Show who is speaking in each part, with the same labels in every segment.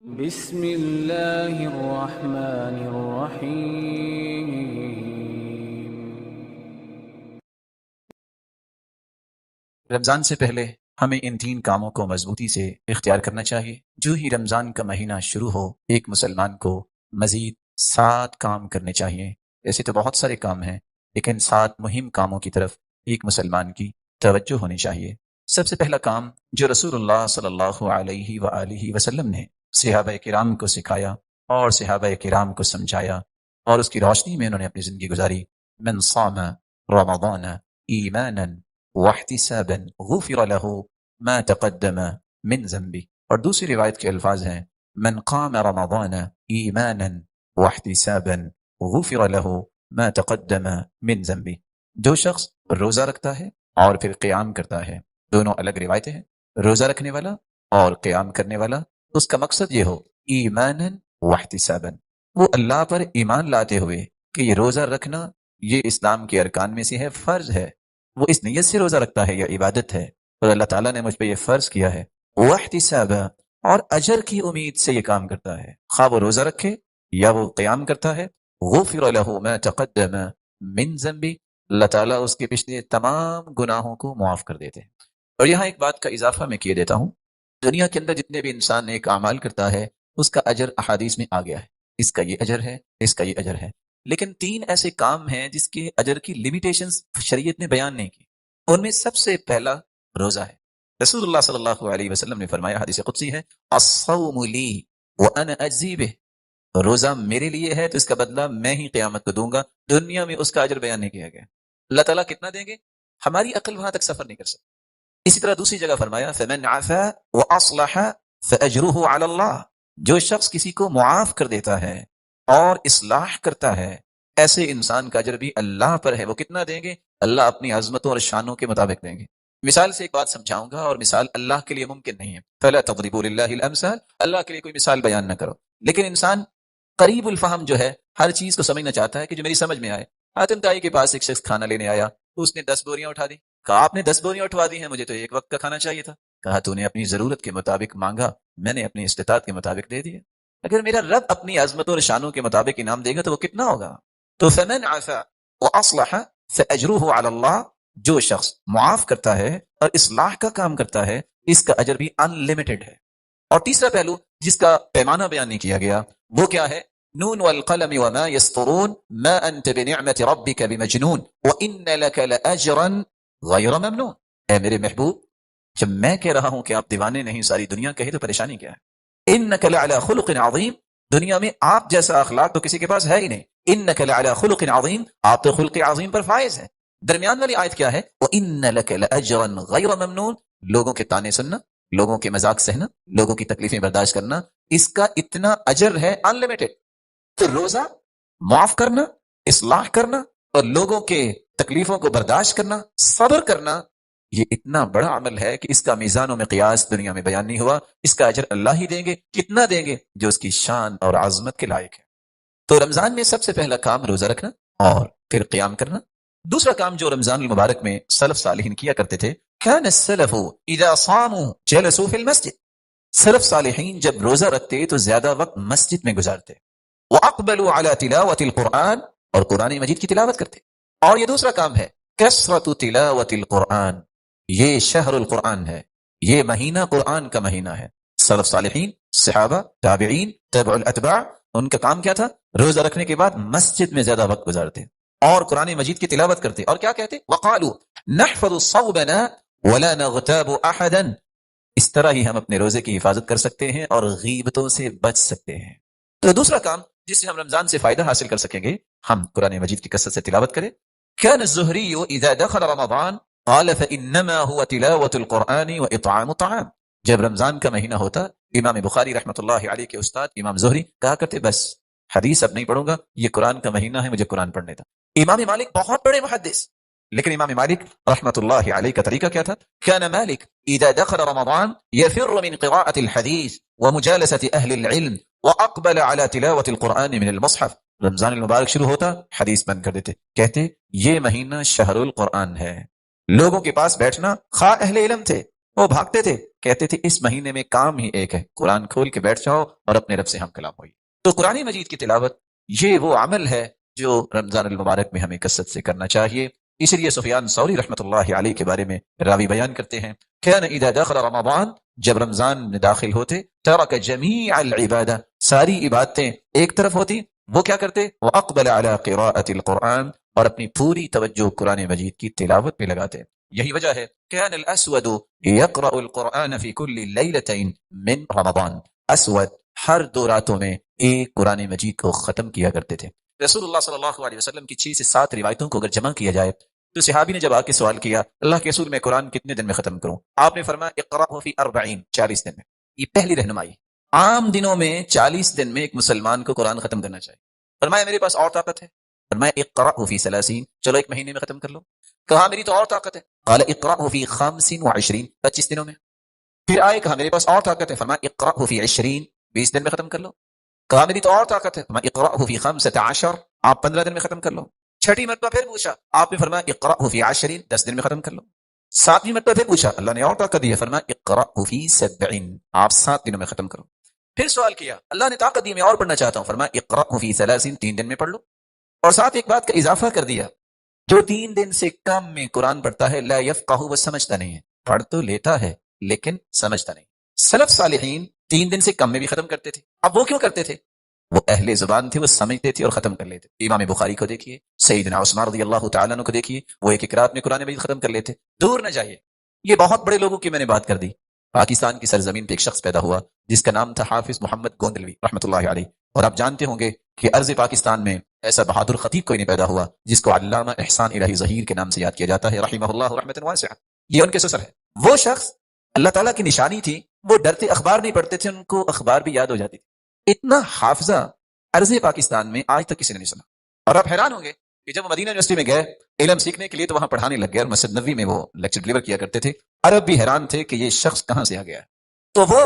Speaker 1: بسم اللہ الرحمن الرحیم۔
Speaker 2: رمضان سے پہلے ہمیں ان 3 کاموں کو مضبوطی سے اختیار کرنا چاہیے۔ جو ہی رمضان کا مہینہ شروع ہو، ایک مسلمان کو مزید 7 کام کرنے چاہیے۔ ایسے تو بہت سارے کام ہیں، لیکن 7 مہم کاموں کی طرف ایک مسلمان کی توجہ ہونی چاہیے۔ سب سے پہلا کام جو رسول اللہ صلی اللہ علیہ وآلہ وسلم نے صحابہ کرام کو سکھایا اور صحابہ کرام کو سمجھایا اور اس کی روشنی میں انہوں نے اپنی زندگی گزاری، من صام رمضان ایمانا واحتسابا غفر له ما تقدم من ذنبه، اور دوسری روایت کے الفاظ ہیں من قام رمضان ایمانا واحتسابا غفر له ما تقدم من ذنبه۔ جو شخص روزہ رکھتا ہے اور پھر قیام کرتا ہے، دونوں الگ روایتیں ہیں، روزہ رکھنے والا اور قیام کرنے والا، اس کا مقصد یہ ہو ایمانا واحتسابا، وہ اللہ پر ایمان لاتے ہوئے کہ یہ روزہ رکھنا یہ اسلام کے ارکان میں سے ہے، فرض ہے، وہ اس نیت سے روزہ رکھتا ہے، یہ عبادت ہے اور اللہ تعالیٰ نے مجھ پہ یہ فرض کیا ہے، واحتسابا، اور اجر کی امید سے یہ کام کرتا ہے، خواہ وہ روزہ رکھے یا وہ قیام کرتا ہے، غفر له ما تقدم من ذنبی، اللہ تعالیٰ اس کے پچھلے تمام گناہوں کو معاف کر دیتے ہیں۔ اور یہاں ایک بات کا اضافہ میں کیے دیتا ہوں، دنیا کے اندر جتنے بھی انسان نیک اعمال کرتا ہے اس کا اجر احادیث میں آ گیا ہے، اس کا یہ اجر ہے، اس کا یہ اجر ہے، لیکن 3 ایسے کام ہیں جس کے اجر کی لیمیٹیشنز شریعت نے بیان نہیں کی۔ ان میں سب سے پہلا روزہ ہے۔ رسول اللہ صلی اللہ علیہ وسلم نے فرمایا، حدیث قدسی ہے، الصوم لی وانا اجزی بہ، روزہ میرے لیے ہے تو اس کا بدلہ میں ہی قیامت کو دوں گا۔ دنیا میں اس کا اجر بیان نہیں کیا گیا، اللہ تعالیٰ کتنا دیں گے ہماری عقل وہاں تک سفر نہیں کر سکتی۔ اسی طرح دوسری جگہ فرمایا فمن عفا واصلح فاجرہ علی اللہ، جو شخص کسی کو معاف کر دیتا ہے اور اصلاح کرتا ہے، ایسے انسان کا اجر بھی اللہ پر ہے، وہ کتنا دیں گے؟ اللہ اپنی عظمتوں اور شانوں کے مطابق دیں گے۔ مثال سے ایک بات سمجھاؤں گا، اور مثال اللہ کے لیے ممکن نہیں ہے، فلا تضربوا للہ الامثال، اللہ کے لیے کوئی مثال بیان نہ کرو، لیکن انسان قریب الفہم جو ہے ہر چیز کو سمجھنا چاہتا ہے کہ جو میری سمجھ میں آئے۔ حاتم طائی کے پاس ایک شخص کھانا لینے آیا، اس نے 10 بوریاں اٹھا دی، کہا آپ نے 10 بوریاں اٹھوا دی ہیں، مجھے تو ایک وقت کا کھانا چاہیے تھا۔ کہا تو نے اپنی ضرورت کے مطابق مانگا، میں نے اپنی استطاعت کے مطابق دے دیا، اگر میرا رب اپنی عظمتوں اور شانوں کے مطابق انعام دے گا تو وہ کتنا ہوگا؟ تو فمن عفا واصلح فاجرہ علی اللہ، جو شخص معاف کرتا ہے اور اصلاح کا کام کرتا ہے اس کا اجر بھی ان لمیٹڈ ہے۔ اور تیسرا پہلو جس کا پیمانہ بیان نہیں کیا گیا وہ کیا ہے؟ نون والقلم وما يسطرون ما انت بنعمت ربك بمجنون وان لك لاجرا غیر ممنون۔ اے میرے محبوب، جب میں کہہ رہا ہوں کہ آپ دیوانے نہیں، ساری دنیا کہے تو پریشانی کیا ہے؟ انک لعلی خلق عظیم، دنیا میں آپ جیسا اخلاق تو کسی کے پاس ہے ہی نہیں، انک لعلی خلق عظیم، آپ تو خلق عظیم پر فائز ہیں۔ درمیان والی آیت کیا ہے؟ وان لک لاجرا غیر ممنون، لوگوں کے طعنے سننا، لوگوں کے مذاق سہنا، لوگوں کی تکلیفیں برداشت کرنا، اس کا اتنا اجر ہے ان لمیٹڈ۔ تو روزہ، معاف کرنا، اصلاح کرنا اور لوگوں کے تکلیفوں کو برداشت کرنا، صبر کرنا، یہ اتنا بڑا عمل ہے کہ اس کا میزان و مقیاس دنیا میں بیان نہیں ہوا۔ اس کا اجر اللہ ہی دیں گے، کتنا دیں گے؟ جو اس کی شان اور عظمت کے لائق ہے۔ تو رمضان میں سب سے پہلا کام روزہ رکھنا اور پھر قیام کرنا۔ دوسرا کام جو رمضان المبارک میں سلف صالحین کیا کرتے تھے، كان السلف اذا صاموا جلسوا في المسجد، سلف صالحین جب روزہ رکھتے تو زیادہ وقت مسجد میں گزارتے، وَأَقْبَلُوا عَلَى تِلَاوَةِ الْقُرْآنِ، اور قرآن مجید کی تلاوت کرتے۔ اور یہ دوسرا کام ہے کثرت تلاوت القرآن، یہ شہر القرآن ہے، یہ مہینہ قرآن کا مہینہ ہے۔ سلف صالحین، صحابہ، تابعین، تبع الاتباع، ان کا کام کیا تھا؟ روزہ رکھنے کے بعد مسجد میں زیادہ وقت گزارتے اور قرآن مجید کی تلاوت کرتے، اور کیا کہتے؟ وَقَالُوا نَحْفَظُ صَوْبَنَا وَلَا نَغْتَابُ أَحَدًا، اس طرح ہی ہم اپنے روزے کی حفاظت کر سکتے ہیں اور غیبتوں سے بچ سکتے ہیں۔ تو دوسرا کام جس سے ہم رمضان سے فائدہ حاصل کر سکیں گے، ہم قرآن مجید کی کثرت سے تلاوت کریں۔ كان الزهري اذا دخل رمضان قال فانما هو تلاوة القرآن واطعام الطعام، جب رمضان کا مہینہ ہوتا امام بخاری رحمۃ اللہ علیہ کے استاد امام زہری کہا کرتے بس حدیث اب نہیں پڑھوں گا، یہ قرآن کا مہینہ ہے، مجھے قرآن پڑھنے تھا۔ امام مالک بہت بڑے محدث، لیکن امام مالک رحمۃ اللہ علیہ کا طریقہ کیا تھا؟ كان مالك اذا دخل رمضان يفر من قراءة الحديث ومجالسة اهل العلم واقبل على تلاوة القرآن من المصحف، رمضان المبارک شروع ہوتا حدیث بند کر دیتے، کہتے یہ مہینہ شہر القرآن ہے، لوگوں کے پاس بیٹھنا، خواہ اہل علم تھے وہ بھاگتے تھے، کہتے تھے اس مہینے میں کام ہی ایک ہے، قرآن کھول کے بیٹھ جاؤ اور اپنے رب سے ہم کلام ہوئی۔ تو قرآن مجید کی تلاوت یہ وہ عمل ہے جو رمضان المبارک میں ہمیں کثرت سے کرنا چاہیے۔ اس لیے سفیان ثوری رحمۃ اللہ علیہ کے بارے میں راوی بیان کرتے ہیں، کان اذا دخل رمضان، جب رمضان میں داخل ہوتے، ترک جمیع العبادہ، ساری عبادتیں ایک طرف ہوتی، وہ کیا کرتے؟ واقبل علی قراءۃ القرآن، اور اپنی پوری توجہ قرآن مجید کی تلاوت میں لگاتے۔ یہی وجہ ہے کان الاسود یقرأ القرآن فی کل لیلتین من رمضان، اسود ہر 2 راتوں میں ایک قرآن مجید کو ختم کیا کرتے تھے۔ رسول اللہ صلی اللہ علیہ وسلم کی 6 سے 7 روایتوں کو اگر جمع کیا جائے تو صحابی نے جب آ کے سوال کیا اللہ کے رسول میں قرآن کتنے دن میں ختم کروں؟ آپ نے فرمایا اقرأہ فی 40، 40 دن میں۔ یہ پہلی رہنمائی، عام دنوں میں 40 دن میں ایک مسلمان کو قرآن ختم کرنا چاہیے۔ فرمایا میرے پاس اور طاقت ہے، فرمایا اقرأہ فی 30، چلو ایک مہینے میں ختم کر لو۔ کہا میری تو اور طاقت ہے، قال اقرأہ فی 25، 25 دنوں میں۔ پھر آئے کہا میرے پاس اور طاقت ہے، فرمایا اقرأہ فی 20، 20 دن میں ختم کر لو۔ کہا میری تو اور طاقت ہے، فرمایا اقرأہ فی 15، آپ 15 دن میں ختم کر لو۔ چھٹی مرتبہ پھر پوچھا، آپ نے فرمایا اقرأہ فی 10، 10 دن میں ختم کر لو۔ 7ویں مرتبہ پھر پوچھا، اللہ نے اور طاقت دی ہے، فرمایا اقرأہ فی 70، آپ 7 دنوں میں ختم کرو۔ پھر سوال کیا، اللہ نے طاقت دی میں اور پڑھنا چاہتا ہوں، فرمایا اقرأہ فی 30، 3 دن میں پڑھ لو۔ اور ساتھ ایک بات کا اضافہ کر دیا، جو 3 دن سے کم میں قرآن پڑھتا ہے لا یفقہ، وہ سمجھتا نہیں ہے، پڑھ تو لیتا ہے لیکن سمجھتا نہیں۔ سلف صالحین 3 دن سے کم میں بھی ختم کرتے تھے۔ اب وہ کیوں کرتے تھے؟ وہ اہل زبان تھے، وہ سمجھتے تھے اور ختم کر لیتے۔ امام بخاری کو دیکھیے، سیدنا عثمان رضی اللہ تعالیٰ عنہ کو دیکھیے، وہ ایک رات میں قرآن مجید ختم کر لیتے۔ دور نہ جائیے، یہ بہت بڑے لوگوں کی میں نے بات کر دی۔ پاکستان کی سرزمین پہ ایک شخص پیدا ہوا جس کا نام تھا حافظ محمد گوندلوی رحمۃ اللہ علیہ، اور آپ جانتے ہوں گے کہ ارض پاکستان میں ایسا بہادر خطیب کوئی نہیں پیدا ہوا جس کو علامہ احسان الہی ظہیر کے نام سے یاد کیا جاتا ہے رحمہ اللہ رحمۃ واسعہ۔ یہ ان کے سسر ہے۔ وہ شخص اللہ تعالیٰ کی نشانی تھی، وہ ڈرتے اخبار نہیں پڑھتے تھے، ان کو اخبار بھی یاد ہو جاتی تھی۔ اتنا حافظہ عرض پاکستان میں آج تک کسی نے نہیں سنا۔ اور آپ حیران ہوں گے کہ جب وہ مدینہ یونیورسٹی میں گئے علم سیکھنے کے لیے تو وہاں پڑھانے لگ گئے، اور مسجد نبوی میں وہ لیکچر ڈلیور کیا کرتے تھے۔ عرب بھی حیران تھے کہ یہ شخص کہاں سے آ گیا ہے۔ تو وہ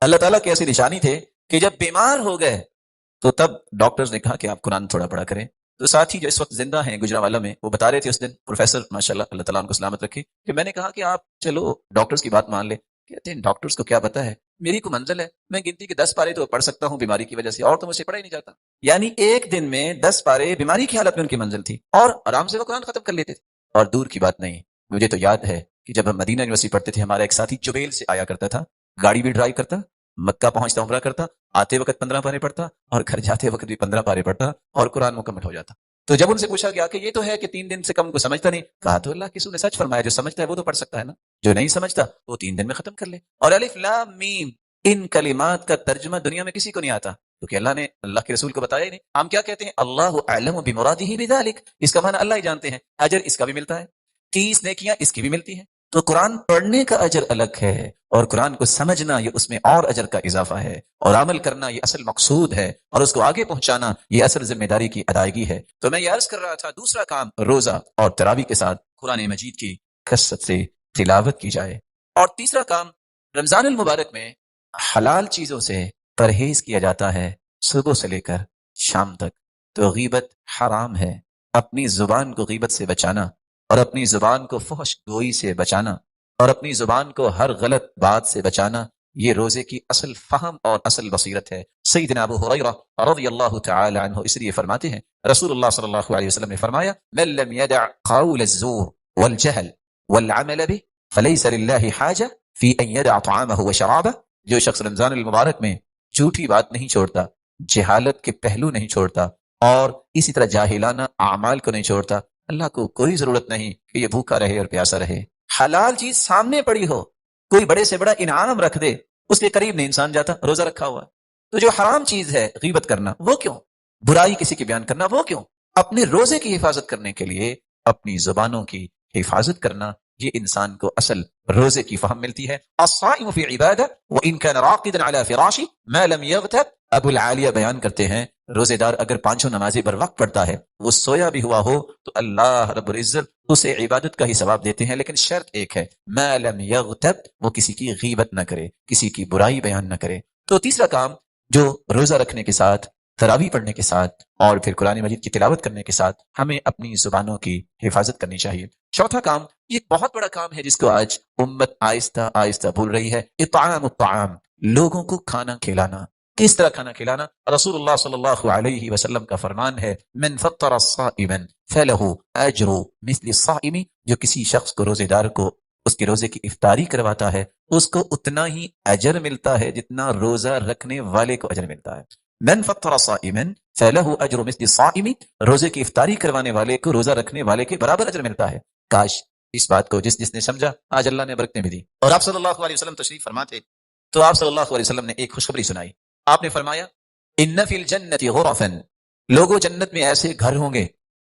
Speaker 2: اللہ تعالیٰ کی ایسی نشانی تھے کہ جب بیمار ہو گئے تو تب ڈاکٹرز نے کہا کہ آپ قرآن تھوڑا پڑھا کریں۔ تو ساتھی جو اس وقت زندہ ہیں گجرانوالہ میں، وہ بتا رہے تھے اس دن، پروفیسر ماشاءاللہ اللہ تعالیٰ ان کو سلامت رکھے، کہ میں نے کہا کہ آپ چلو ڈاکٹرز کی بات مان لیں۔ کہتے ہیں ڈاکٹرز کو کیا پتا ہے، میری کو منزل ہے، میں گنتی کے 10 پارے تو پڑھ سکتا ہوں بیماری کی وجہ سے، اور تو مجھ سے پڑھا ہی نہیں جاتا۔ یعنی ایک دن میں 10 پارے بیماری کی حالت میں ان کی منزل تھی، اور آرام سے وہ قرآن ختم کر لیتے تھے۔ اور دور کی بات نہیں، مجھے تو یاد ہے کہ جب ہم مدینہ یونیورسٹی پڑھتے تھے، ہمارا ایک ساتھی جبیل سے آیا کرتا تھا، گاڑی بھی ڈرائیو کرتا، مکہ پہنچتا عمرہ کرتا، آتے وقت 15 پارے پڑھتا اور گھر جاتے وقت بھی 15 پارے پڑھتا، اور قرآن مکمل ہو جاتا۔ تو جب ان سے پوچھا گیا کہ یہ تو ہے کہ 3 دن سے کم کو سمجھتا نہیں، کہا تو اللہ کے رسول نے سچ فرمایا، جو سمجھتا ہے وہ تو پڑھ سکتا ہے نا، جو نہیں سمجھتا وہ 3 دن میں ختم کر لے۔ اور الف لام میم، ان کلمات کا ترجمہ دنیا میں کسی کو نہیں آتا، کیونکہ اللہ نے اللہ کے رسول کو بتایا ہی نہیں۔ ہم کیا کہتے ہیں، اللہ اعلم بمرادہ بذلک، اس کا معنی اللہ ہی جانتے ہیں، اجر اس کا بھی ملتا ہے، 30 نیکیاں اس کی بھی ملتی ہیں۔ تو قرآن پڑھنے کا اجر الگ ہے، اور قرآن کو سمجھنا یہ اس میں اور اجر کا اضافہ ہے، اور عمل کرنا یہ اصل مقصود ہے، اور اس کو آگے پہنچانا یہ اصل ذمہ داری کی ادائیگی ہے۔ تو میں یہ عرض کر رہا تھا، دوسرا کام روزہ اور تراویح کے ساتھ قرآن مجید کی کثرت سے تلاوت کی جائے۔ اور تیسرا کام، رمضان المبارک میں حلال چیزوں سے پرہیز کیا جاتا ہے صبح سے لے کر شام تک۔ تو غیبت حرام ہے، اپنی زبان کو غیبت سے بچانا، اور اپنی زبان کو فحش گوئی سے بچانا، اور اپنی زبان کو ہر غلط بات سے بچانا، یہ روزے کی اصل فہم اور اصل بصیرت ہے۔ سیدنا ابو ہریرہ رضی اللہ تعالی عنہ اس لیے فرماتے ہیں، رسول اللہ صلی اللہ علیہ وسلم نے فرمایا، من لم يدع قول الزور والجهل والعمل به فليس لله حاجة في ان يدع طعامه وشرابه، جو شخص رمضان المبارک میں جھوٹی بات نہیں چھوڑتا، جہالت کے پہلو نہیں چھوڑتا، اور اسی طرح جاہلانہ اعمال کو نہیں چھوڑتا، اللہ کو کوئی ضرورت نہیں کہ یہ بھوکا رہے اور پیاسا رہے۔ حلال چیز سامنے پڑی ہو، کوئی بڑے سے بڑا انعام رکھ دے، اس کے قریب نہیں انسان جاتا، روزہ رکھا ہوا۔ تو جو حرام چیز ہے غیبت کرنا، وہ کیوں؟ برائی کسی کی بیان کرنا، وہ کیوں؟ اپنے روزے کی حفاظت کرنے کے لیے اپنی زبانوں کی حفاظت کرنا، یہ انسان کو اصل روزے کی فہم ملتی ہے۔ الصائم فی عبادہ وان کان راقدا علی فراشہ ما لم یغتب، ابو العالیہ بیان کرتے ہیں، روزے دار اگر 5 نمازیں بر وقت پڑھتا ہے، وہ سویا بھی ہوا ہو تو اللہ رب العزت اسے عبادت کا ہی ثواب دیتے ہیں، لیکن شرط ایک ہے، ما لم یغتب، وہ کسی کی غیبت نہ کرے، کسی کی برائی بیان نہ کرے۔ تو تیسرا کام جو روزہ رکھنے کے ساتھ تراویح پڑھنے کے ساتھ اور پھر قرآن مجید کی تلاوت کرنے کے ساتھ ہمیں اپنی زبانوں کی حفاظت کرنی چاہیے۔ چوتھا کام، یہ بہت بڑا کام ہے جس کو آج امت آہستہ آہستہ بھول رہی ہے، اطعام الطعام، لوگوں کو کھانا کھلانا۔ کس طرح کھانا کھلانا؟ رسول اللہ صلی اللہ علیہ وسلم کا فرمان ہے، من فطر صائما فلہ اجر مثل الصائم، جو کسی شخص کو روزے دار کو اس کے روزے کی افطاری کرواتا ہے اس کو اتنا ہی اجر ملتا ہے جتنا روزہ رکھنے والے کو اجر ملتا ہے۔ من فطر صائما فلہ اجر مثل الصائم، روزے کی افطاری کروانے والے کو روزہ رکھنے والے کے برابر اجر ملتا ہے۔ کاش اس بات کو جس نے سمجھا آج اللہ نے برکتیں بھی دی۔ اور آپ صلی اللہ علیہ وسلم تشریف فرما تھے تو آپ صلی اللہ علیہ وسلم نے ایک خوشخبری سنائی۔ آپ نے فرمایا، ان فی الجنت غرفا، لوگوں جنت میں ایسے گھر ہوں گے،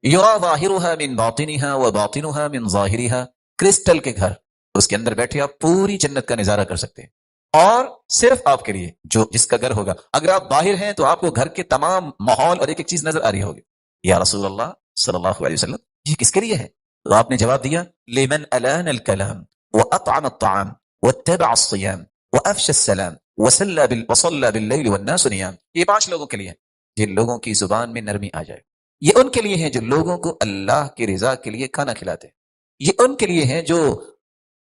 Speaker 2: یرا ظاہرها من باطنها وباطنها من ظاہرها، کرسٹل کے گھر، اس کے اندر بیٹھے آپ پوری جنت کا نظارہ کر سکتے ہیں، اور صرف آپ کے لیے جو جس کا گھر ہوگا۔ اگر آپ باہر ہیں تو آپ کو گھر کے تمام ماحول اور ایک ایک چیز نظر آ رہی ہوگی۔ یا رسول اللہ صلی اللہ علیہ وسلم، یہ کس کے لیے ہے؟ تو آپ نے جواب دیا، لمن الان الکلام واطعم الطعام واتبع الصيام وافشى السلام وصلى باللیل والناس نیام، یہ 5 لوگوں کے لیے ہے جن لوگوں کی زبان میں نرمی آ جائے، یہ ان کے لیے ہیں جو لوگوں کو اللہ کی رضا کے لیے کھانا کھلاتے ہیں، یہ ان کے لیے ہیں جو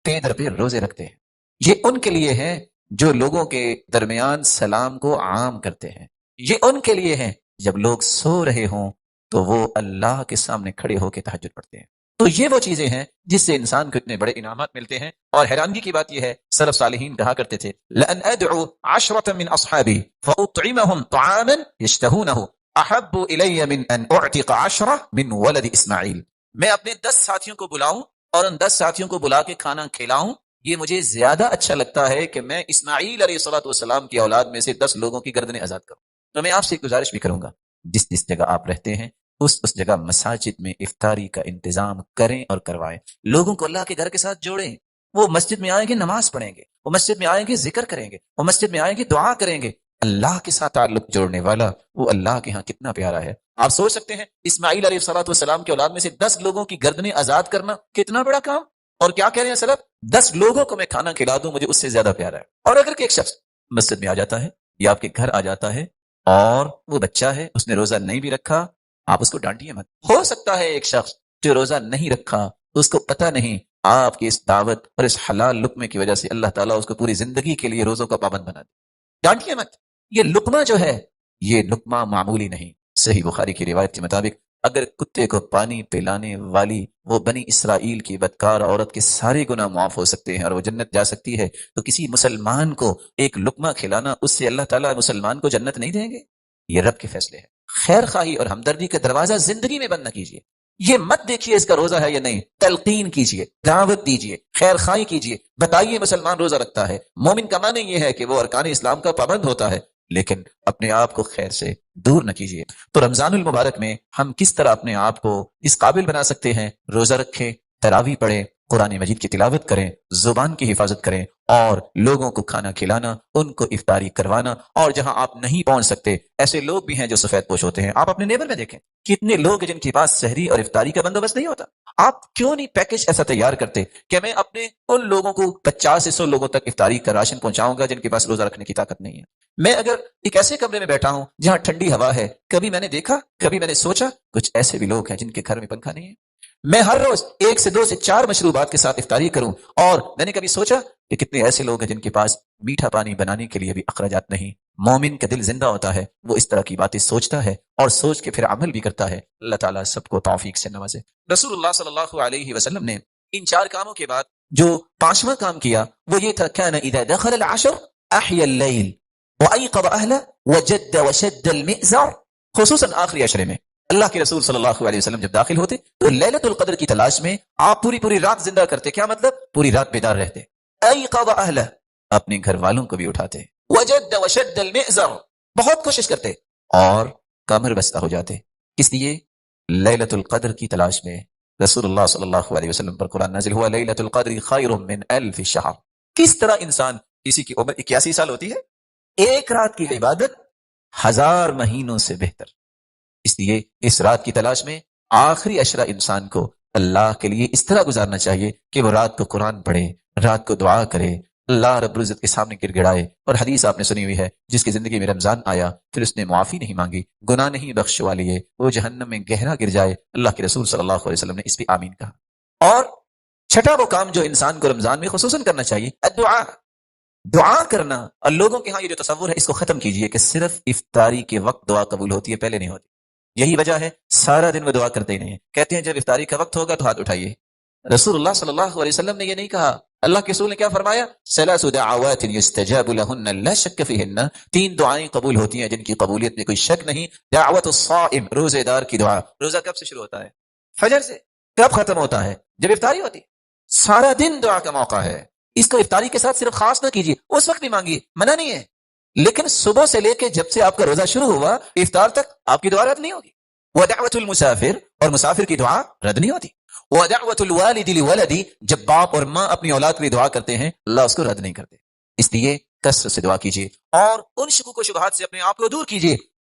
Speaker 2: پے در پہ روزے رکھتے ہیں، یہ ان کے لیے ہیں جو لوگوں کے درمیان سلام کو عام کرتے ہیں، یہ ان کے لیے ہیں جب لوگ سو رہے ہوں تو وہ اللہ کے سامنے کھڑے ہو کے تہجد پڑھتے ہیں۔ تو یہ وہ چیزیں ہیں جس سے انسان کو اتنے بڑے انعامات ملتے ہیں۔ اور حیرانگی کی بات یہ ہے، سلف صالحین کہا کرتے تھے، لأن ادعو 10 من اصحابی فاطعمهم طعاما يشتهونه احب الی من ان اعتق 10 من ولد اسماعیل، میں اپنے 10 ساتھیوں کو بلاؤں اور ان 10 ساتھیوں کو بلا کے کھانا کھلاؤں، یہ مجھے زیادہ اچھا لگتا ہے کہ میں اسماعیل علیہ الصلوۃ والسلام کی اولاد میں سے 10 لوگوں کی گردنیں آزاد کروں۔ تو میں آپ سے ایک گزارش بھی کروں گا، جس جگہ آپ رہتے ہیں اس جگہ مساجد میں افطاری کا انتظام کریں اور کروائیں، لوگوں کو اللہ کے گھر کے ساتھ جوڑیں۔ وہ مسجد میں آئیں گے نماز پڑھیں گے، وہ مسجد میں آئیں گے ذکر کریں گے، وہ مسجد میں آئیں گے دعا کریں گے۔ اللہ کے ساتھ تعلق جوڑنے والا وہ اللہ کے ہاں کتنا پیارا ہے۔ آپ سوچ سکتے ہیں اسماعیل علیہ الصلوۃ والسلام کی اولاد میں سے 10 لوگوں کی گردنیں آزاد کرنا کتنا بڑا کام، اور کیا کہہ رہے ہیں سلف، 10 لوگوں کو میں کھانا کھلا دوں مجھے اس سے زیادہ پیارا ہے۔ اور اگر ایک شخص مسجد میں آ جاتا ہے یا آپ کے گھر آ جاتا ہے اور وہ بچہ ہے، اس نے روزہ نہیں بھی رکھا، آپ اس کو ڈانٹیے مت۔ ہو سکتا ہے ایک شخص جو روزہ نہیں رکھا اس کو پتہ نہیں، آپ کی اس دعوت اور اس حلال لقمے کی وجہ سے اللہ تعالیٰ اس کو پوری زندگی کے لیے روزوں کا پابند بنا دے۔ ڈانٹیے مت، یہ لقمہ جو ہے یہ لقمہ معمولی نہیں۔ صحیح بخاری کی روایت کے مطابق اگر کتے کو پانی پلانے والی وہ بنی اسرائیل کی بدکار عورت کے سارے گناہ معاف ہو سکتے ہیں اور وہ جنت جا سکتی ہے، تو کسی مسلمان کو ایک لقمہ کھلانا، اس سے اللہ تعالیٰ مسلمان کو جنت نہیں دیں گے؟ یہ رب کے فیصلے ہیں۔ خیر خواہی اور ہمدردی کا دروازہ زندگی میں بند نہ کیجیے، یہ مت دیکھیے اس کا روزہ ہے یا نہیں، تلقین کیجیے، دعوت دیجیے، خیر خواہی کیجیے، بتائیے مسلمان روزہ رکھتا ہے۔ مومن کا معنی یہ ہے کہ وہ ارکان اسلام کا پابند ہوتا ہے، لیکن اپنے آپ کو خیر سے دور نہ کیجیے۔ تو رمضان المبارک میں ہم کس طرح اپنے آپ کو اس قابل بنا سکتے ہیں؟ روزہ رکھیں، تراویح پڑھیں، قرآن مجید کی تلاوت کریں، زبان کی حفاظت کریں، اور لوگوں کو کھانا کھلانا، ان کو افطاری کروانا۔ اور جہاں آپ نہیں پہنچ سکتے، ایسے لوگ بھی ہیں جو سفید پوش ہوتے ہیں، آپ اپنے نیبر میں دیکھیں کتنے لوگ ہیں جن کے پاس سحری اور افطاری کا بندوبست نہیں ہوتا۔ آپ کیوں نہیں پیکج ایسا تیار کرتے کہ میں اپنے ان لوگوں کو 50 سے 100 لوگوں تک افطاری کا راشن پہنچاؤں گا جن کے پاس روزہ رکھنے کی طاقت نہیں ہے۔ میں اگر ایک ایسے کمرے میں بیٹھا ہوں جہاں ٹھنڈی ہوا ہے، کبھی میں نے دیکھا، کبھی میں نے سوچا، کچھ ایسے بھی لوگ ہیں جن کے گھر میں پنکھا نہیں ہے۔ میں ہر روز 1 سے 2 سے 4 مشروبات کے ساتھ افطاری کروں، اور میں نے کبھی سوچا کہ کتنے ایسے لوگ ہیں جن کے پاس میٹھا پانی بنانے کے لیے بھی اخراجات نہیں۔ مومن کا دل زندہ ہوتا ہے، وہ اس طرح کی باتیں سوچتا ہے اور سوچ کے پھر عمل بھی کرتا ہے۔ اللہ تعالیٰ سب کو توفیق سے نوازے۔ رسول اللہ صلی اللہ علیہ وسلم نے ان 4 کاموں کے بعد جو 5واں کام کیا وہ یہ تھا، كان اذا دخل العشر احيا الليل وأيقظ أهله وجد وشد المئزر، خصوصاً آخری عشرے میں اللہ کے رسول صلی اللہ علیہ وسلم جب داخل ہوتے تو لیلۃ القدر کی تلاش میں آپ پوری رات زندہ کرتے۔ کیا مطلب؟ پوری رات بیدار رہتے۔ أيقظ أهله، اپنے گھر والوں کو بھی اٹھاتے۔ وجد وشد المئزر، بہت کوشش کرتے اور کمر بستہ ہو جاتے۔ کس لیے؟ لیلۃ القدر کی تلاش میں۔ رسول اللہ صلی اللہ علیہ وسلم پر قرآن نازل ہوا، لیلۃ القدر خیر من 1000 شہر۔ کس طرح انسان، کسی کی عمر 81 سال ہوتی ہے، ایک رات کی عبادت 1000 مہینوں سے بہتر۔ اس لیے اس رات کی تلاش میں آخری عشرہ انسان کو اللہ کے لیے اس طرح گزارنا چاہیے کہ وہ رات کو قرآن پڑھے، رات کو دعا کرے، اللہ رب العزت کے سامنے گر گڑائے. اور حدیث آپ نے سنی ہوئی ہے، جس کی زندگی میں رمضان آیا پھر اس نے معافی نہیں مانگی، گناہ نہیں بخشوا لیے، وہ جہنم میں گہرا گر جائے. اللہ کے رسول صلی اللہ علیہ وسلم نے اس پہ آمین کہا. اور چھٹا وہ کام جو انسان کو رمضان میں خصوصاً کرنا چاہیے، الدعاء، دعا کرنا. اور لوگوں کے ہاں یہ جو تصور ہے اس کو ختم کیجئے کہ صرف افطاری کے وقت دعا قبول ہوتی ہے، پہلے نہیں ہوتی. یہی وجہ ہے سارا دن وہ دعا کرتے ہی نہیں ہیں. کہتے ہیں جب افطاری کا وقت ہوگا تو ہاتھ اٹھائیے. رسول اللہ صلی اللہ علیہ وسلم نے یہ نہیں کہا. اللہ کے رسول نے کیا فرمایا؟ ثلاث دعوات یستجاب لهن لا شک فیہن، 3 دعائیں قبول ہوتی ہیں جن کی قبولیت میں کوئی شک نہیں. دعوت الصائم، روزے دار کی دعا. روزہ کب سے شروع ہوتا ہے؟ فجر سے. کب ختم ہوتا ہے؟ جب افطاری ہوتی ہے. سارا دن دعا کا موقع ہے. اس کو افطاری کے ساتھ صرف خاص نہ کیجیے، اس وقت بھی مانگیے، منع نہیں ہے، لیکن صبح سے لے کے جب سے آپ کا روزہ شروع ہوا افطار تک آپ کی دعا رد نہیں ہوگی. ودعوت المسافر، اور مسافر کی دعا رد نہیں ہوتی. ودعوت الوالد لولدی، جب باپ اور ماں اپنی اولاد کے لیے دعا کرتے ہیں اللہ اس کو رد نہیں کرتے. اس لیے کثرت سے دعا کیجیے اور ان شکوک و شبہات سے اپنے آپ کو دور کیجیے.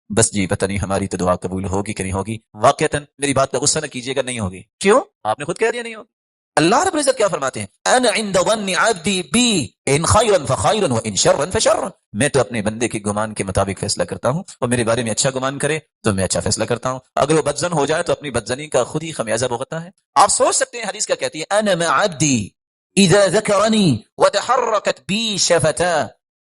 Speaker 2: بس جی پتہ نہیں ہماری تو دعا قبول ہوگی کہ نہیں ہوگی. واقعتاً میری بات کا غصہ نہ کیجیے گا، نہیں ہوگی. کیوں؟ آپ نے خود کہہ دیا نہیں ہوگی. اللہ رب العزت کیا فرماتے ہیں؟ انا عند ظن عبدی بی ان خیرا فخیر وان شرا فشر. میں تو اپنے بندے کے گمان کے مطابق فیصلہ کرتا ہوں، اور میرے بارے میں اچھا گمان کرے تو میں اچھا فیصلہ کرتا ہوں، اگر وہ بدزن ہو جائے تو اپنی بدزنی کا خود ہی خمیازہ بھگتتا ہے. آپ سوچ سکتے ہیں حدیث کیا کہتی ہے؟ انا مع عبدی اذا ذکرنی وتحرکت بی شفتا.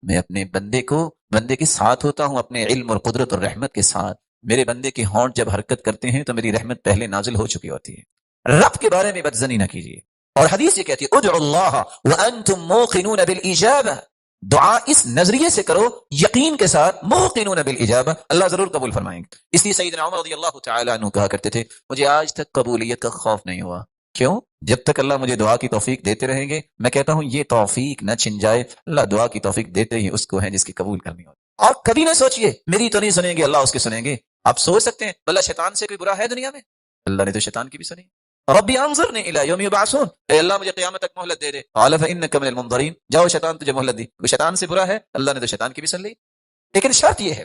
Speaker 2: میں اپنے بندے کے ساتھ ہوتا ہوں، اپنے علم اور قدرت اور رحمت کے ساتھ. میرے بندے کے ہونٹ جب حرکت کرتے ہیں تو میری رحمت پہلے نازل ہو چکی ہوتی ہے. رب کے بارے میں بدزنی نہ کیجیے. اور حدیث یہ کہتی ہے ادعوا اللہ وانتم موقنون بالاجابہ. دعا اس نظریے سے کرو یقین کے ساتھ، موقنون بالاجابہ، اللہ ضرور قبول فرمائیں گے. اس لیے سیدنا عمر رضی اللہ تعالی عنہ کہا کرتے تھے مجھے آج تک قبولیت کا خوف نہیں ہوا. کیوں؟ جب تک اللہ مجھے دعا کی توفیق دیتے رہیں گے میں کہتا ہوں یہ توفیق نہ چھن جائے. اللہ دعا کی توفیق دیتے ہی اس کو ہے جس کی قبول کرنی ہو. اور کبھی نہ سوچئے میری تو نہیں سنیں گے، اللہ اس کے سنیں گے. آپ سوچ سکتے ہیں اللہ شیطان سے کوئی برا ہے دنیا میں؟ اللہ نے تو شیطان کی بھی سنی. ربی انظرنی الی یوم یبعثون، اے اللہ مجھے قیامت تک مہلت دے دے. قال فانک من المنظرین، جاؤ شیطان تجھے مہلت دی. کوئی شیطان سے برا ہے؟ اللہ نے تو شیطان کی بھی سن لی. لیکن شرط یہ ہے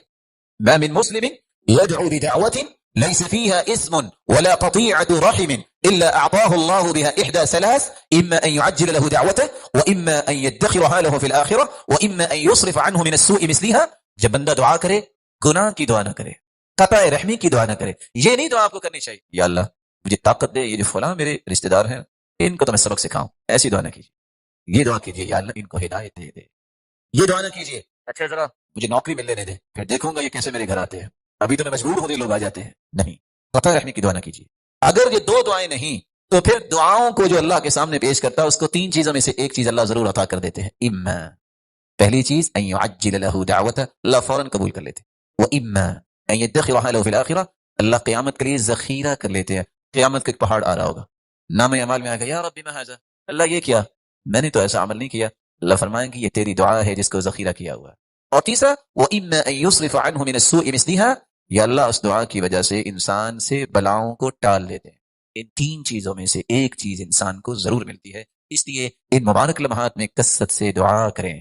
Speaker 2: ما من مسلم يدعو بدعوة ليس فيها اسم ولا قطيعة رحم إلا أعطاه الله بها إحدى ثلاث، إما أن يعجل له دعوته وإما أن يدخرها له في الآخرة وإما أن يصرف عنه من السوء مثلها. جب بندہ دعا کرے گناہ کی دعا نہ کرے، قطع رحمی کی دعا نہ کرے. یہ نہیں دعا آپ کو کرنی چاہیے یا اللہ مجھے طاقت دے، یہ جو فلاں میرے رشتہ دار ہیں ان کو تو میں سبق سکھاؤں. ایسی دعا نہ کیجیے. یہ دعا کیجیے یا اللہ ان کو ہدایت دے دے. یہ دعا نہ کیجیے اچھا ذرا مجھے نوکری مل لینے دے، پھر دیکھوں گا یہ کیسے میرے گھر آتے ہیں، ابھی تو میں مجبور ہوں لوگ آ جاتے ہیں. نہیں، قطع رحمی کی دعا نہ کیجیے. اگر یہ 2 دعائیں نہیں تو پھر دعاؤں کو جو اللہ کے سامنے پیش کرتا ہے اس کو 3 چیزوں میں سے ایک چیز اللہ ضرور عطا کر دیتے ہیں. اما، پہلی چیز ان يعجل له دعوته، اللہ فوراً قبول کر لیتے. واما ان يدخرها له في الاخره، اللہ قیامت کے لیے ذخیرہ کر لیتے ہیں. قیامت کا ایک پہاڑ آ رہا ہوگا، نام اعمال میں آ گیا یا ربی ما هذا، اللہ یہ کیا؟ میں نے تو ایسا عمل نہیں کیا. اللہ فرمائیں کہ یہ تیری دعا ہے جس کو ذخیرہ کیا ہوا ہے. اور تیسرا واما ان يصرف عنه من السوء مثلها، یا اللہ اس دعا کی وجہ سے انسان سے بلاؤں کو ٹال دیتے ہیں. ان 3 چیزوں میں سے ایک چیز انسان کو ضرور ملتی ہے. اس لیے ان مبارک لمحات میں کثرت سے دعا کریں.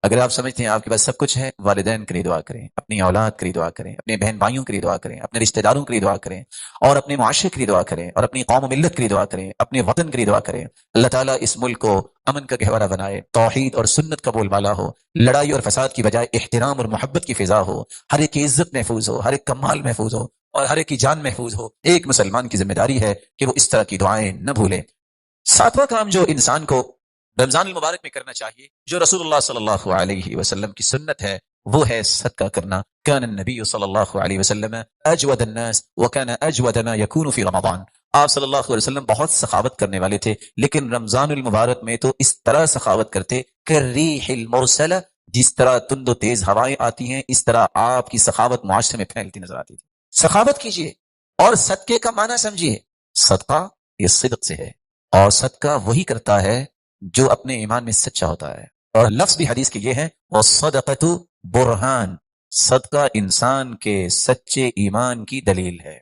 Speaker 2: اگر آپ سمجھتے ہیں آپ کے پاس سب کچھ ہے، والدین کے لیے دعا کریں، اپنی اولاد کے لیے دعا کریں، اپنے بہن بھائیوں کے لیے دعا کریں، اپنے رشتہ داروں کے لیے دعا کریں، اور اپنے معاشرے کے لیے دعا کریں، اور اپنی قوم و ملت کے لیے دعا کریں، اپنے وطن کے لیے دعا کریں. اللہ تعالیٰ اس ملک کو امن کا گہوارہ بنائے، توحید اور سنت کا بول بالا ہو، لڑائی اور فساد کی بجائے احترام اور محبت کی فضا ہو، ہر ایک کی عزت محفوظ ہو، ہر ایک کا مال محفوظ ہو، اور ہر ایک کی جان محفوظ ہو. ایک مسلمان کی ذمہ داری ہے کہ وہ اس طرح کی دعائیں نہ بھولے. 7واں کام جو انسان کو رمضان المبارک میں کرنا چاہیے، جو رسول اللہ صلی اللہ علیہ وسلم کی سنت ہے، وہ ہے صدقہ کرنا. کان النبی صلی اللہ علیہ وسلم اجود الناس وکان اجود ما یکون فی رمضان. آپ صلی اللہ علیہ وسلم بہت سخاوت کرنے والے تھے، لیکن رمضان المبارک میں تو اس طرح سخاوت کرتے کہ ریح المرسلہ، جس طرح تند و تیز ہوائیں آتی ہیں اس طرح آپ کی سخاوت معاشرے میں پھیلتی نظر آتی تھی. سخاوت کیجئے اور صدقے کا معنی سمجھیے. صدقہ یہ صدق سے ہے، اور صدقہ وہی کرتا ہے جو اپنے ایمان میں سچا ہوتا ہے. اور لفظ بھی حدیث کے یہ ہے والصدقۃ برہان، صدقہ انسان کے سچے ایمان کی دلیل ہے.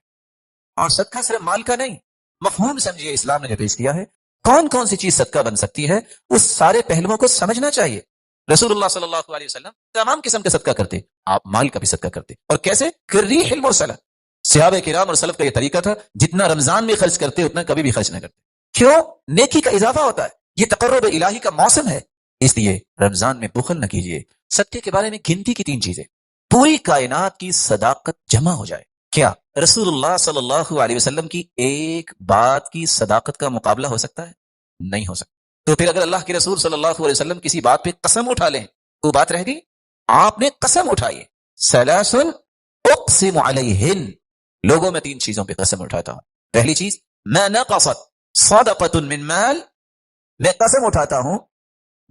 Speaker 2: اور صدقہ صرف مال کا نہیں، مفہوم سمجھیے اسلام نے جو پیش کیا ہے. کون کون سی چیز صدقہ بن سکتی ہے اس سارے پہلوؤں کو سمجھنا چاہیے. رسول اللہ صلی اللہ علیہ وسلم تمام قسم کا صدقہ کرتے، آپ مال کا بھی صدقہ کرتے. اور کیسے؟ کریح المرسلہ. صحابہ کرام اور سلف کا یہ طریقہ تھا، جتنا رمضان میں خرچ کرتے اتنا کبھی بھی خرچ نہ کرتے. کیوں؟ نیکی کا اضافہ ہوتا ہے، یہ تقرب الہی کا موسم ہے. اس لیے رمضان میں بخل نہ کیجیے. صدقے کے بارے میں گنتی کی 3 چیزیں. پوری کائنات کی صداقت جمع ہو جائے. کیا رسول اللہ صلی اللہ علیہ وسلم کی ایک بات کی صداقت کا مقابلہ ہو سکتا ہے؟ نہیں ہو سکتا. تو پھر اگر اللہ کے رسول صلی اللہ علیہ وسلم کسی بات پہ قسم اٹھا لیں وہ بات رہ گئی. آپ نے قسم اٹھائی ثلاث اقسم علیہن. لوگوں میں 3 چیزوں پہ قسم اٹھاتا ہوں. پہلی چیز ما نقصت صدقۃ من مال. میں قسم اٹھاتا ہوں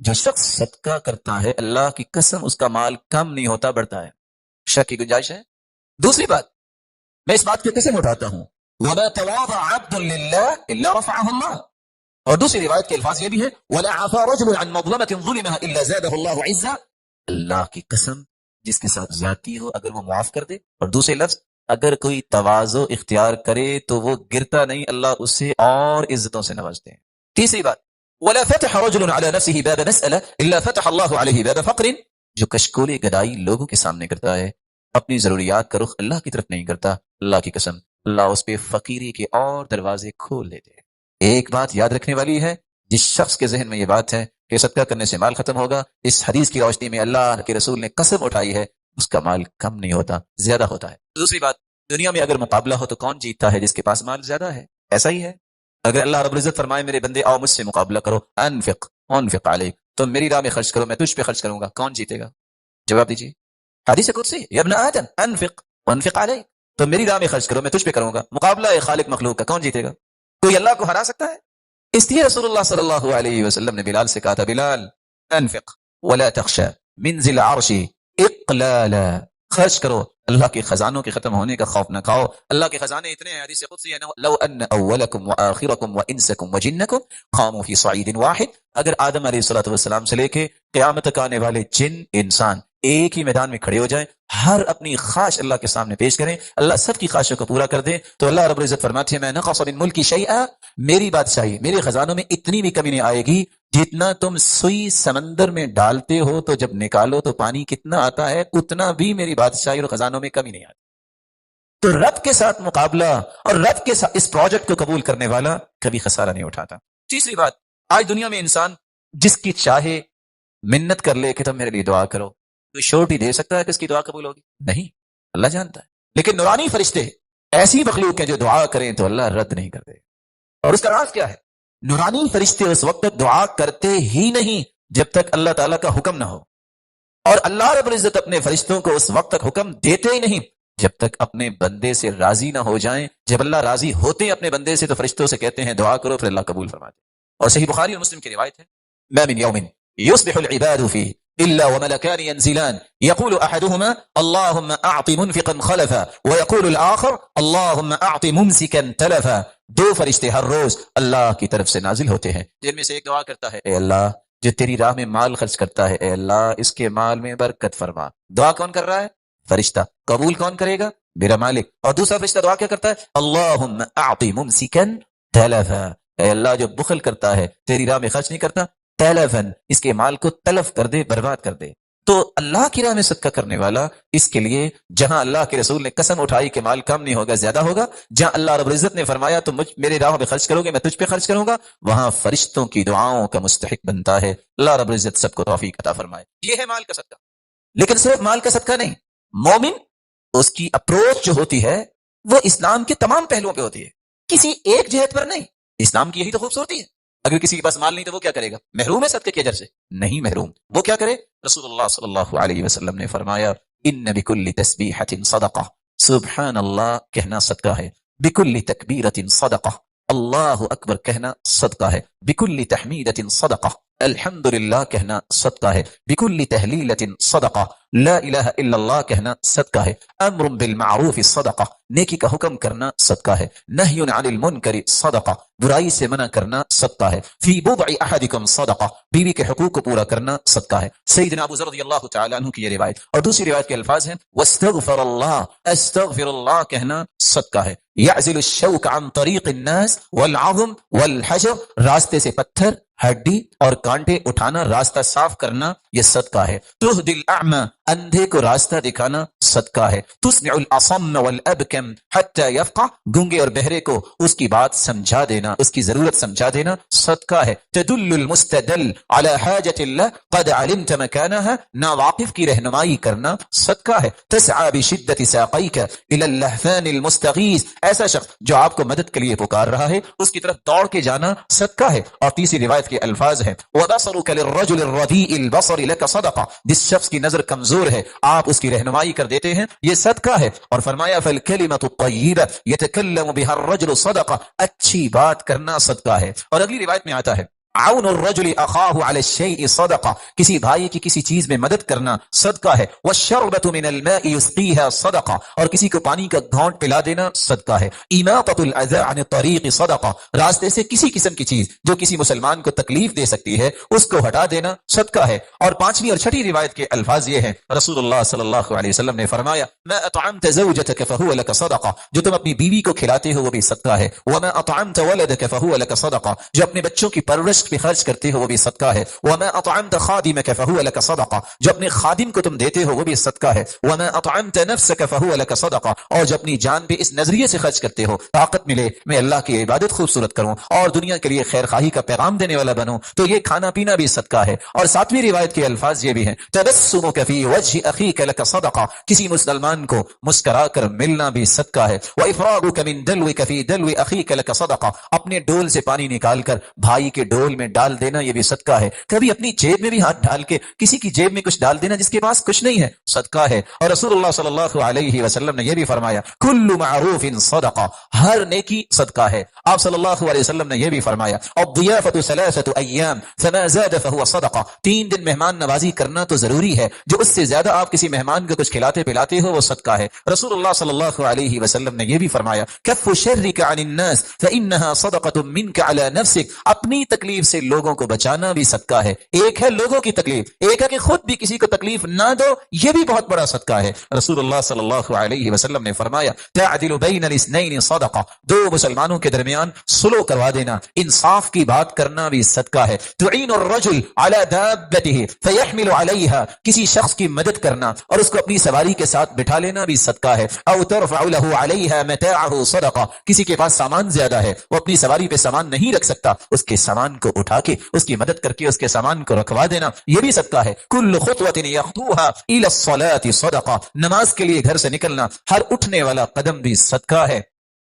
Speaker 2: جو شخص صدقہ کرتا ہے اللہ کی قسم اس کا مال کم نہیں ہوتا بڑھتا ہے. شک کی گنجائش ہے. دوسری بات میں اس بات کی قسم اٹھاتا ہوں وَمَا تَوَاضَعَ عَبْدٌ لِلَّهِ إِلَّا رَفَعَهُ اللَّهُ. اور دوسری روایت کے الفاظ یہ بھی ہے وَلَا عَفَا رَجُلٌ عَنْ مَظْلَمَةٍ ظُلِمَهَا إِلَّا زَادَهُ اللَّهُ عِزًّا. اللہ کی قسم جس کے ساتھ زیادتی ہو اگر وہ معاف کر دے. اور دوسرے لفظ اگر کوئی تواضع اختیار کرے تو وہ گرتا نہیں اللہ اسے اور عزتوں سے نوازتے ہیں. تیسری بات وَلَا فَتَحَ رَجُلٌ عَلَى نَفْسِهِ بَابَ مَسْأَلَةٍ إِلَّا فَتَحَ اللَّهُ عَلَيْهِ بَابَ فَقْرٍ. جو کشکول گدائی لوگوں کے سامنے کرتا ہے اپنی ضروریات کا رخ اللہ کی طرف نہیں کرتا اللہ کی قسم اللہ اس پہ فقیری کے اور دروازے کھول دیتے ہیں. ایک بات یاد رکھنے والی ہے جس شخص کے ذہن میں یہ بات ہے کہ صدقہ کرنے سے مال ختم ہوگا اس حدیث کی روشنی میں اللہ کے رسول نے قسم اٹھائی ہے اس کا مال کم نہیں ہوتا زیادہ ہوتا ہے. دوسری بات دنیا میں اگر مقابلہ ہو تو کون جیتتا ہے؟ جس کے پاس مال زیادہ ہے. ایسا ہی ہے. اگر اللہ رب العزت فرمائے میرے بندے آؤ مجھ سے مقابلہ کرو انفق علیک تو میری راہ میں خرچ کرو میں تجھ پہ خرچ کروں گا. کون جیتے گا؟ جواب دیجیے. حدیث قدسی یا ابن آدم انفق علیک تو میری راہ میں خرچ کرو میں تجھ پہ کروں گا. مقابلہ ہے خالق مخلوق کا. کون جیتے گا؟ کوئی اللہ کو ہرا سکتا ہے؟ اس لیے رسول اللہ صلی اللہ علیہ وسلم نے بلال سے کہا تھا بلال انفق ولا تخشى من ذی العرش اقلالا. خرچ کرو اللہ کے خزانوں کے ختم ہونے کا خوف نہ کھاؤ. اللہ کے خزانے اتنے ہیں حدیث قدسی ہے لو ان اولکم واخرکم وانسکم وجنکم قاموا فی صعید واحد. اگر آدم علیہ الصلوۃ والسلام سے لے کے قیامت تک آنے والے جن انسان ایک ہی میدان میں کھڑے ہو جائیں ہر اپنی خواہش اللہ کے سامنے پیش کریں اللہ سب کی خواہشوں کو پورا کر دے تو اللہ رب العزت فرماتے ہیں میں نقص من ملکی شیئا میری بادشاہی میرے خزانوں میں اتنی بھی کمی نہیں آئے گی جتنا تم سوئی سمندر میں ڈالتے ہو تو جب نکالو تو پانی کتنا آتا ہے اتنا بھی میری بادشاہی اور خزانوں میں کمی نہیں آتی. تو رب کے ساتھ مقابلہ اور رب کے ساتھ اس پروجیکٹ کو قبول کرنے والا کبھی خسارہ نہیں اٹھاتا. تیسری بات آج دنیا میں انسان جس کی چاہے منت کر لے کہ تم میرے لیے دعا کرو کوئی شورٹی دے سکتا ہے کہ اس کی دعا قبول ہوگی؟ نہیں. اللہ جانتا ہے. لیکن نورانی فرشتے ایسی مخلوق ہیں جو دعا کریں تو اللہ رد نہیں کرتے. اور اس کا راز کیا ہے؟ نورانی فرشتے اس وقت تک دعا کرتے ہی نہیں جب تک اللہ تعالیٰ کا حکم نہ ہو اور اللہ رب العزت اپنے فرشتوں کو اس وقت تک حکم دیتے ہی نہیں جب تک اپنے بندے سے راضی نہ ہو جائیں. جب اللہ راضی ہوتے ہیں اپنے بندے سے تو فرشتوں سے کہتے ہیں دعا کرو پھر اللہ قبول فرماتے. اور صحیح بخاری اور مسلم کی روایت ہے ما من يوم يصبح العباد فيه إلا وملكان ينزلان يقول أحدهما اللهم أعط منفقا خلفا ويقول الآخر اللهم أعط ممسكا تلفا. 2 فرشتے ہر روز اللہ کی طرف سے نازل ہوتے ہیں جن میں سے ایک دعا کرتا ہے اے اللہ جو تیری راہ میں مال خرچ کرتا ہے اے اللہ اس کے مال میں برکت فرما. دعا کون کر رہا ہے؟ فرشتہ. قبول کون کرے گا؟ میرا مالک. اور دوسرا فرشتہ دعا کیا کرتا ہے؟ اللهم أعط ممسكا تلفا. اے اللہ جو بخل کرتا ہے تیری راہ میں خرچ نہیں کرتا تلفن اس کے مال کو تلف کر دے برباد کر دے. تو اللہ کی راہ میں صدقہ کرنے والا اس کے لیے جہاں اللہ کے رسول نے قسم اٹھائی کہ مال کم نہیں ہوگا زیادہ ہوگا جہاں اللہ رب العزت نے فرمایا تو میرے راہ میں خرچ کرو گے میں تجھ پہ خرچ کروں گا وہاں فرشتوں کی دعاؤں کا مستحق بنتا ہے. اللہ رب العزت سب کو توفیق عطا فرمائے. یہ ہے مال کا صدقہ. لیکن صرف مال کا صدقہ نہیں. مومن اس کی اپروچ جو ہوتی ہے وہ اسلام کے تمام پہلوؤں پہ ہوتی ہے کسی ایک جہت پر نہیں. اسلام کی یہی تو خوبصورتی ہے. اگر کسی کے پاس مال نہیں تو وہ کیا کرے گا؟ محروم ہے صدقے کے اجر سے؟ نہیں محروم. وہ کیا کرے؟ رسول اللہ صلی اللہ علیہ وسلم نے فرمایا ان بکل تسبیحۃ صدقہ. سبحان اللہ کہنا صدقہ ہے. بکل تکبیرۃ صدقہ اللہ اکبر کہنا صدقہ ہے. بکل تحمیدۃ صدقہ الحمدللہ کہنا صدقہ ہے. بکل تہلیلۃ صدقہ لا الہ الا اللہ کہنا صدقہ ہے. امر بالمعروف صدقہ نیکی کا حکم کرنا صدقہ ہے. نہی عن المنکر صدقہ برائی سے منع کرنا صدقہ ہے. فی بضع احدکم صدقہ بیوی کے حقوق کو پورا کرنا صدقہ ہے. سیدنا ابو ذر رضی اللہ تعالی عنہ کی یہ روایت. اور دوسری روایت کے الفاظ ہیں واستغفر اللہ استغفر اللہ کہنا صدقہ ہے. یعزل الشوک عن طریق الناس والعظم والحجر راستے سے پتھر ہڈی اور کانٹے اٹھانا، راستہ صاف کرنا، یہ صدقہ ہے۔ تہدی الاعمى، اندھے کو راستہ دکھانا صدقہ ہے۔ تسمع الاصم والابکم حتى يفقه، گونگے اور بہرے کو اس کی بات سمجھا دینا، اس کی ضرورت سمجھا دینا صدقہ ہے۔ تدل المستدل على حاجة الله قد علمت مكانها، ناواقف کی رہنمائی کرنا صدقہ ہے۔ تسعى بشدة ساقيك الى اللهفان المستغيث، ایسا شخص جو آپ کو مدد کے لیے پکار رہا ہے اس کی طرف دوڑ کے جانا صدقہ ہے۔ اور تیسری روایت کے الفاظ ہیں وَبَصَرُكَ لِلرَّجُلِ الرَّدِيءِ الْبَصَرِ لَكَ صَدَقَةٌ، جس شخص کی نظر کمزور ہے آپ اس کی رہنمائی کر دیتے ہیں، یہ صدقہ ہے۔ اور فرمایا فَالْكَلِمَةُ الطَّيِّبَةُ يَتَكَلَّمُ بِهَا الرَّجُلُ صَدَقَةٌ، اچھی بات کرنا صدقہ ہے۔ اور اگلی روایت میں آتا ہے عون الرجل اخاه على الشيء صدقہ، کسی بھائی کی کسی چیز میں مدد کرنا صدقہ ہے۔ والشربة من الماء يسقيها صدقہ، اور کسی کو پانی کا گھونٹ پلا دینا صدقہ ہے۔ اماطة الاذى عن الطريق صدقہ، راستے سے کسی قسم کی چیز جو کسی مسلمان کو تکلیف دے سکتی ہے اس کو ہٹا دینا صدقہ ہے۔ اور پانچویں اور چھٹی روایت کے الفاظ یہ ہیں رسول اللہ صلی اللہ علیہ وسلم نے فرمایا ما اطعمت زوجتك فهو لك صدقہ، جو تم اپنی بیوی کو کھلاتے ہو وہ بھی صدقہ ہے۔ وما اطعمت ولدك فهو لك صدقہ، جو اپنے بچوں کی پرورش پہ خرچ کرتے ہو وہ بھی صدقہ ہے۔ وما اطعمت خادمك فهو لك صدقہ، جو اپنے خادم کو تم دیتے ہو وہ بھی صدقہ ہے۔ وما اطعمت نفسك فهو لك صدقہ، اور جو اپنی جان پہ اس نظریے سے خرچ کرتے ہو طاقت ملے میں اللہ کی عبادت خوبصورت کروں اور دنیا کے لیے خیر خواہی کا پیغام دینے والا بنوں تو یہ کھانا پینا بھی صدقہ ہے۔ اور ساتویں روایت کے الفاظ یہ بھی ہیں تبسمك في وجه اخيك لك صدقہ، کسی مسلمان کو مسکرا کر ملنا بھی صدقہ ہے۔ وافراغك من دلوك في دلو اخيك لك صدقہ، اپنے ڈول سے پانی نکال کر بھائی کے ڈول میں ڈال دینا یہ بھی صدقہ ہے۔ کبھی اپنی جیب میں بھی ہاتھ ڈال کے کسی کی جیب میں کچھ ڈال دینا جس کے پاس کچھ نہیں ہے صدقہ ہے۔ اور رسول اللہ صلی اللہ علیہ وسلم نے یہ بھی فرمایا کل معروف صدقہ، ہر نیکی صدقہ ہے۔ آپ صلی اللہ علیہ وسلم نے یہ بھی فرمایا الضیافة ثلاثة ایام فما زاد فهو صدقہ، 3 دن مہمان نوازی کرنا تو ضروری ہے، جو اس سے زیادہ آپ کسی مہمان کو کچھ کھلاتے پلاتے ہو وہ صدقہ ہے۔ رسول اللہ صلی اللہ علیہ وسلم نے یہ بھی فرمایا کف شرک عن الناس فانها صدقة منك على نفسك، اپنی تکلیف سے لوگوں کو بچانا بھی صدقہ ہے۔ ایک ہے لوگوں کی تکلیف، ایک ہے کہ خود بھی کسی کو تکلیف نہ دو، یہ بھی بہت بڑا صدقہ ہے۔ رسول اللہ صلی اللہ علیہ وسلم نے فرمایا تعدل بین الاثنین صدقہ، 2 مسلمانوں کے درمیان صلح کروا دینا، انصاف کی بات کرنا بھی صدقہ ہے۔ تعین الرجل علی دابته فیحمل علیہا، کسی شخص کی مدد کرنا اور اس کو اپنی سواری کے ساتھ بٹھا لینا بھی صدقہ ہے۔ او ترفع له علیہا متاعه صدقہ، کسی کے پاس سامان زیادہ ہے وہ اپنی سواری پہ سامان نہیں رکھ سکتا، اس کے سامان کو اٹھا کے اس کی مدد کر کے اس کے سامان کو رکھوا دینا یہ بھی صدقہ ہے۔ کل خطوة يخطوها الى الصلاة صدقہ، نماز کے لیے گھر سے نکلنا ہر اٹھنے والا قدم بھی صدقہ ہے۔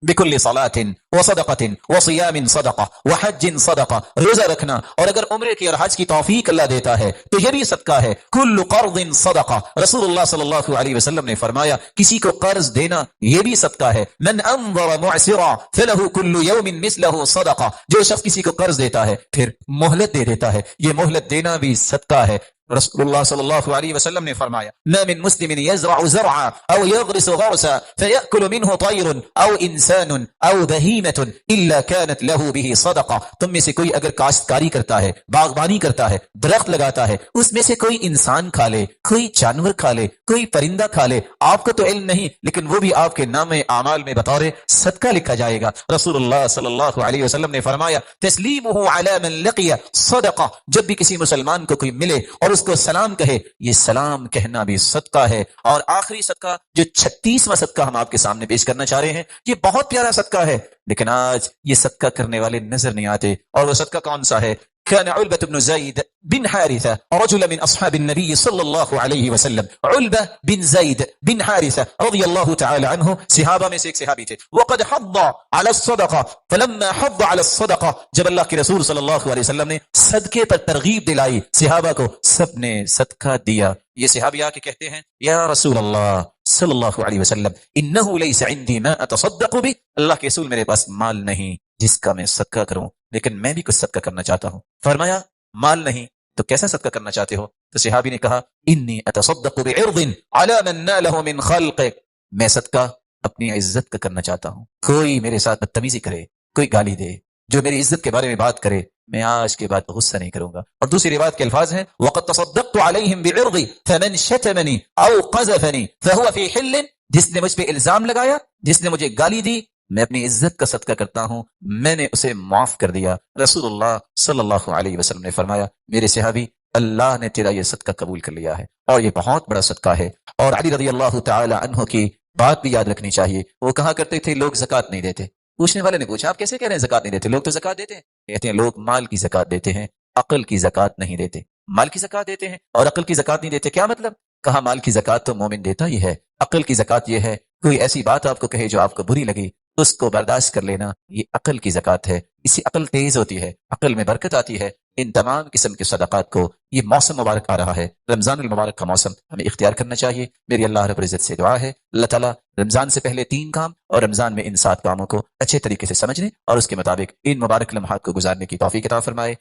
Speaker 2: بكل صلاة وصدقة وصيام صدقہ وحج صدقہ، روزہ رکھنا اور اگر عمرے کی اور حج کی توفیق اللہ دیتا ہے تو یہ بھی صدقہ ہے۔ کل قرض صدقہ، رسول اللہ صلی اللہ علیہ وسلم نے فرمایا کسی کو قرض دینا یہ بھی صدقہ ہے۔ من انظر معسرا فله كل يوم مثله صدقہ، جو شخص کسی کو قرض دیتا ہے پھر مہلت دے دیتا ہے یہ مہلت دینا بھی صدقہ ہے۔ رسول اللہ صلی اللہ علیہ وسلم نے فرمایا ما من مسلم يزرع زرعا او يغرس غرسا فيأكل منه طير او انسان او بهيمة الا كانت له به صدقہ، تم میں سے کوئی اگر کاشتکاری کرتا ہے، باغبانی کرتا ہے، درخت لگاتا ہے، اس میں سے کوئی انسان کھا لے، کوئی جانور کھا لے، کوئی پرندہ کھا لے، آپ کو تو علم نہیں لیکن وہ بھی آپ کے نام اعمال میں بطور صدقہ لکھا جائے گا۔ رسول اللہ صلی اللہ علیہ وسلم نے فرمایا تسلیمه على من لقي صدقہ، جب بھی کسی مسلمان کو کوئی ملے اور اس کو سلام کہے یہ سلام کہنا بھی صدقہ ہے۔ اور آخری صدقہ جو 36واں صدقہ ہم آپ کے سامنے پیش کرنا چاہ رہے ہیں یہ بہت پیارا صدقہ ہے لیکن آج یہ صدقہ کرنے والے نظر نہیں آتے، اور وہ صدقہ کون سا ہے؟ كان علبة بن زيد بن حارثة رجلا من أصحاب النبي صلى الله عليه وسلم، علبة بن زيد بن حارثة رضي الله تعالى عنه صحابہ میں سے ایک صحابی تھے۔ وقد حض على الصدقة فلما حض على الصدقة، جب اللہ کے رسول صلی اللہ علیہ وسلم نے صدقے پر ترغیب دلائی صحابہ کو سب نے صدقہ دیا۔ یہ صحابی آ کے کہتے ہیں یا رسول اللہ صلی اللہ علیہ وسلم انه ليس عندي ما اتصدق به، اللہ کے رسول میرے پاس مال نہیں جس کا میں صدقہ کروں لیکن میں بھی کچھ صدقہ کرنا چاہتا ہوں۔ فرمایا مال نہیں تو کیسا صدقہ کرنا چاہتے ہو؟ تو صحابی نے کہا انی اتصدق بعرض على من ناله من خلقك، میں صدقہ اپنی عزت کا کرنا چاہتا ہوں، کوئی میرے ساتھ بدتمیزی کرے، کوئی گالی دے، جو میری عزت کے بارے میں بات کرے میں آج کے بعد غصہ نہیں کروں گا۔ اور دوسری روایت کے الفاظ ہیں وقد تصدقت عليهم بعرضي فمن شتمني او قذفني فهو في حل، جس نے مجھ پہ الزام لگایا، جس نے مجھے گالی دی میں اپنی عزت کا صدقہ کرتا ہوں، میں نے اسے معاف کر دیا۔ رسول اللہ صلی اللہ علیہ وسلم نے فرمایا، میرے صحابی، اللہ نے تیرا یہ صدقہ قبول کر لیا ہے، اور یہ بہت بڑا صدقہ ہے۔ اور علی رضی اللہ تعالی عنہ کی بات بھی یاد رکھنی چاہیے، وہ کہا کرتے تھے لوگ زکوٰۃ نہیں دیتے۔ پوچھنے والے نے پوچھا، آپ کیسے کہہ رہے ہیں زکوٰۃ نہیں دیتے؟ لوگ تو زکوٰۃ دیتے ہیں۔ کہتے ہیں لوگ مال کی زکوٰۃ دیتے ہیں، عقل کی زکوٰۃ نہیں دیتے۔ مال کی زکوٰۃ دیتے ہیں اور عقل کی زکوٰۃ نہیں دیتے، کیا مطلب؟ کہا مال کی زکوٰۃ تو مومن دیتا ہی ہے، عقل کی زکوٰۃ یہ ہے کوئی ایسی بات آپ کو کہے جو آپ کو بری لگی، اس کو برداشت کر لینا، یہ عقل کی زکوٰۃ ہے۔ اس سے عقل تیز ہوتی ہے، عقل میں برکت آتی ہے۔ ان تمام قسم کے صدقات کو، یہ موسم مبارک آ رہا ہے، رمضان المبارک کا موسم، ہمیں اختیار کرنا چاہیے۔ میری اللہ رب العزت سے دعا ہے، اللہ تعالیٰ رمضان سے پہلے 3 کام اور رمضان میں ان 7 کاموں کو اچھے طریقے سے سمجھنے اور اس کے مطابق ان مبارک لمحات کو گزارنے کی توفیق عطا فرمائے۔